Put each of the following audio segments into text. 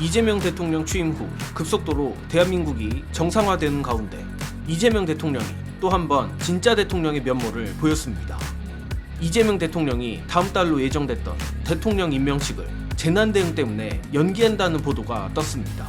이재명 대통령 취임 후 급속도로 대한민국이 정상화되는 가운데 이재명 대통령이 또 한 번 진짜 대통령의 면모를 보였습니다. 이재명 대통령이 다음 달로 예정됐던 대통령 임명식을 재난 대응 때문에 연기한다는 보도가 떴습니다.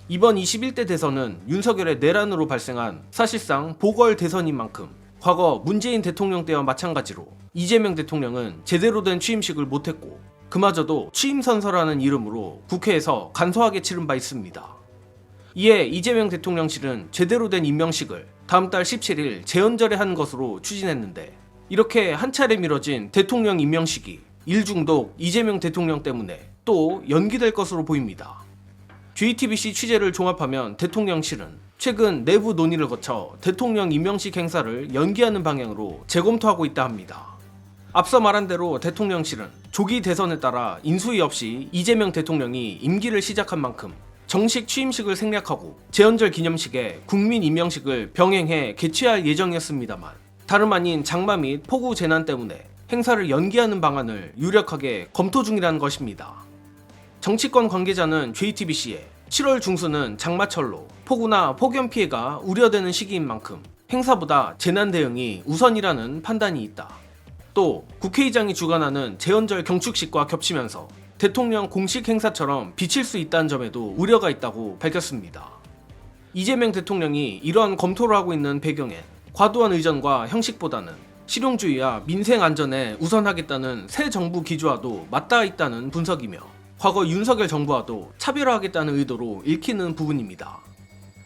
이번 21대 대선은 윤석열의 내란으로 발생한 사실상 보궐 대선인 만큼 과거 문재인 대통령 때와 마찬가지로 이재명 대통령은 제대로 된 취임식을 못했고 그마저도 취임선서라는 이름으로 국회에서 간소하게 치른 바 있습니다. 이에 이재명 대통령실은 제대로 된 임명식을 다음 달 17일 재연절에 한 것으로 추진했는데 이렇게 한 차례 미뤄진 대통령 임명식이 일중독 이재명 대통령 때문에 또 연기될 것으로 보입니다. JTBC 취재를 종합하면 대통령실은 최근 내부 논의를 거쳐 대통령 임명식 행사를 연기하는 방향으로 재검토하고 있다 합니다. 앞서 말한 대로 대통령실은 조기 대선에 따라 인수위 없이 이재명 대통령이 임기를 시작한 만큼 정식 취임식을 생략하고 재연절 기념식에 국민 임명식을 병행해 개최할 예정이었습니다만 다름 아닌 장마 및 폭우 재난 때문에 행사를 연기하는 방안을 유력하게 검토 중이라는 것입니다. 정치권 관계자는 JTBC에 7월 중순은 장마철로 폭우나 폭염 피해가 우려되는 시기인 만큼 행사보다 재난 대응이 우선이라는 판단이 있다. 또 국회의장이 주관하는 재연절 경축식과 겹치면서 대통령 공식 행사처럼 비칠 수 있다는 점에도 우려가 있다고 밝혔습니다. 이재명 대통령이 이러한 검토를 하고 있는 배경엔 과도한 의전과 형식보다는 실용주의와 민생 안전에 우선하겠다는 새 정부 기조와도 맞닿아 있다는 분석이며 과거 윤석열 정부와도 차별화하겠다는 의도로 읽히는 부분입니다.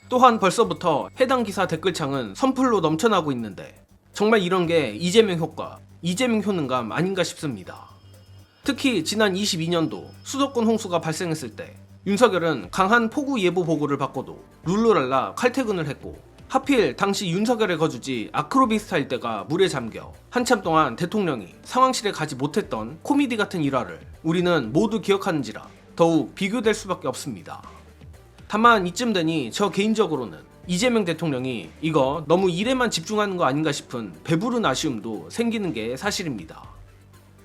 또한 벌써부터 해당 기사 댓글창은 선플로 넘쳐나고 있는데 정말 이런 게 이재명 효과, 이재명 효능감 아닌가 싶습니다. 특히 지난 22년도 수도권 홍수가 발생했을 때 윤석열은 강한 폭우 예보 보고를 받고도 룰루랄라 칼퇴근을 했고 하필 당시 윤석열의 거주지 아크로비스타 일대가 물에 잠겨 한참 동안 대통령이 상황실에 가지 못했던 코미디 같은 일화를 우리는 모두 기억하는지라 더욱 비교될 수밖에 없습니다. 다만 이쯤 되니 저 개인적으로는 이재명 대통령이 이거 너무 일에만 집중하는 거 아닌가 싶은 배부른 아쉬움도 생기는 게 사실입니다.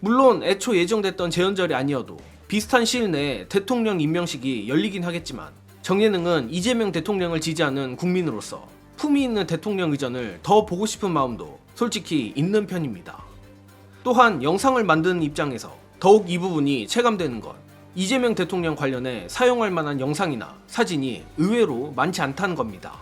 물론 애초 예정됐던 재연절이 아니어도 비슷한 시일 내에 대통령 임명식이 열리긴 하겠지만 정예능은 이재명 대통령을 지지하는 국민으로서 품위 있는 대통령 의전을 더 보고 싶은 마음도 솔직히 있는 편입니다. 또한 영상을 만드는 입장에서 더욱 이 부분이 체감되는 건 이재명 대통령 관련해 사용할 만한 영상이나 사진이 의외로 많지 않다는 겁니다.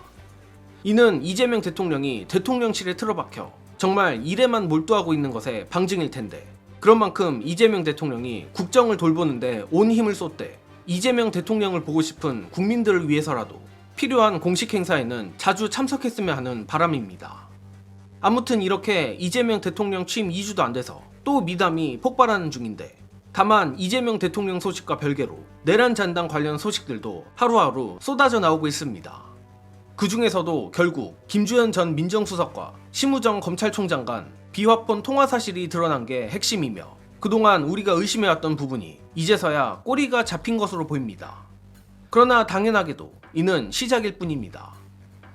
이는 이재명 대통령이 대통령실에 틀어박혀 정말 일에만 몰두하고 있는 것의 방증일 텐데 그런 만큼 이재명 대통령이 국정을 돌보는데 온 힘을 쏟되 이재명 대통령을 보고 싶은 국민들을 위해서라도 필요한 공식 행사에는 자주 참석했으면 하는 바람입니다. 아무튼 이렇게 이재명 대통령 취임 2주도 안 돼서 또 미담이 폭발하는 중인데 다만 이재명 대통령 소식과 별개로 내란 잔당 관련 소식들도 하루하루 쏟아져 나오고 있습니다. 그 중에서도 결국 김주현 전 민정수석과 심우정 검찰총장 간 비화폰 통화 사실이 드러난 게 핵심이며 그동안 우리가 의심해왔던 부분이 이제서야 꼬리가 잡힌 것으로 보입니다. 그러나 당연하게도 이는 시작일 뿐입니다.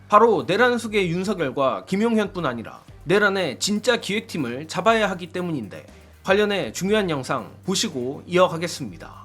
바로 내란 수계 윤석열과 김용현뿐 아니라 내란의 진짜 기획팀을 잡아야 하기 때문인데 관련해 중요한 영상 보시고 이어가겠습니다.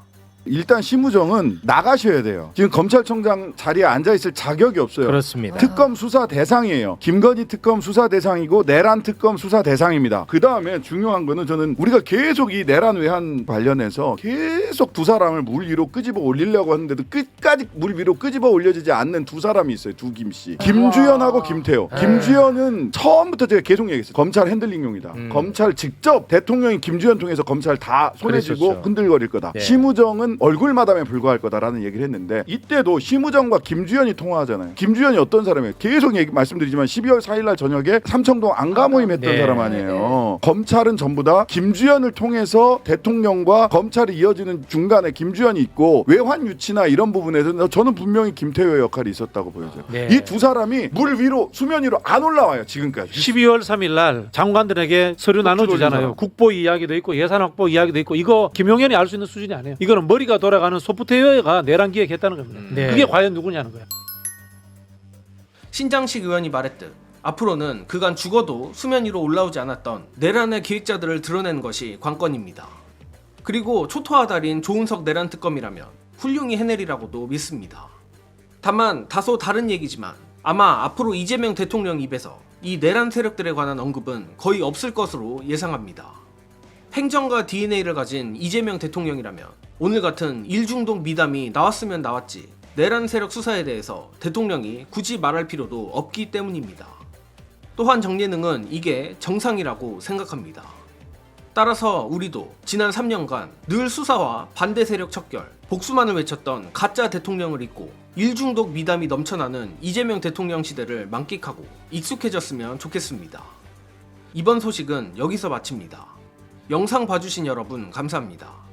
일단 심우정은 나가셔야 돼요. 지금 검찰총장 자리에 앉아있을 자격이 없어요. 그렇습니다. 특검 수사 대상이에요. 김건희 특검 수사 대상이고 내란 특검 수사 대상입니다. 그 다음에 중요한 거는 저는 우리가 계속 이 내란 외환 관련해서 계속 두 사람을 물 위로 끄집어 올리려고 하는데도 끝까지 물 위로 끄집어 올려지지 않는 두 사람이 있어요. 두 김씨. 김주현하고 김태호. 김주현은 처음부터 제가 계속 얘기했어요. 검찰 핸들링용이다. 검찰 직접 대통령이 김주현 통해서 검찰 다 손에 쥐고 그랬었죠. 흔들거릴 거다. 네. 심우정은 얼굴 마담에 불과할 거다라는 얘기를 했는데 이때도 심우정과 김주현이 통화하잖아요. 김주현이 어떤 사람이에요? 계속 말씀드리지만 12월 4일날 저녁에 삼청동 안가모임 했던 네. 사람 아니에요. 검찰은 전부 다 김주현을 통해서 대통령과 검찰이 이어지는 중간에 김주현이 있고 외환 유치나 이런 부분에서 저는 분명히 김태호의 역할이 있었다고 보여져요. 네. 이 두 사람이 물 위로 수면 위로 안 올라와요. 지금까지. 12월 3일 날 장관들에게 서류 나눠주잖아요. 국보 이야기도 있고 예산 확보 이야기도 있고 이거 김용현이 알 수 있는 수준이 아니에요. 이거는 머리가 돌아가는 소프트웨어가 내란 기획했다는 겁니다. 네. 그게 과연 누구냐는 거예요. 신장식 의원이 말했듯 앞으로는 그간 죽어도 수면 위로 올라오지 않았던 내란의 기획자들을 드러내는 것이 관건입니다. 그리고 초토화 달인 조은석 내란 특검이라면 훌륭히 해내리라고도 믿습니다. 다만 다소 다른 얘기지만 아마 앞으로 이재명 대통령 입에서 이 내란 세력들에 관한 언급은 거의 없을 것으로 예상합니다. 행정가 DNA를 가진 이재명 대통령이라면 오늘 같은 일중독 미담이 나왔으면 나왔지 내란 세력 수사에 대해서 대통령이 굳이 말할 필요도 없기 때문입니다. 또한 정예능은 이게 정상이라고 생각합니다. 따라서 우리도 지난 3년간 늘 수사와 반대 세력 척결, 복수만을 외쳤던 가짜 대통령을 잊고 일중독 미담이 넘쳐나는 이재명 대통령 시대를 만끽하고 익숙해졌으면 좋겠습니다. 이번 소식은 여기서 마칩니다. 영상 봐주신 여러분 감사합니다.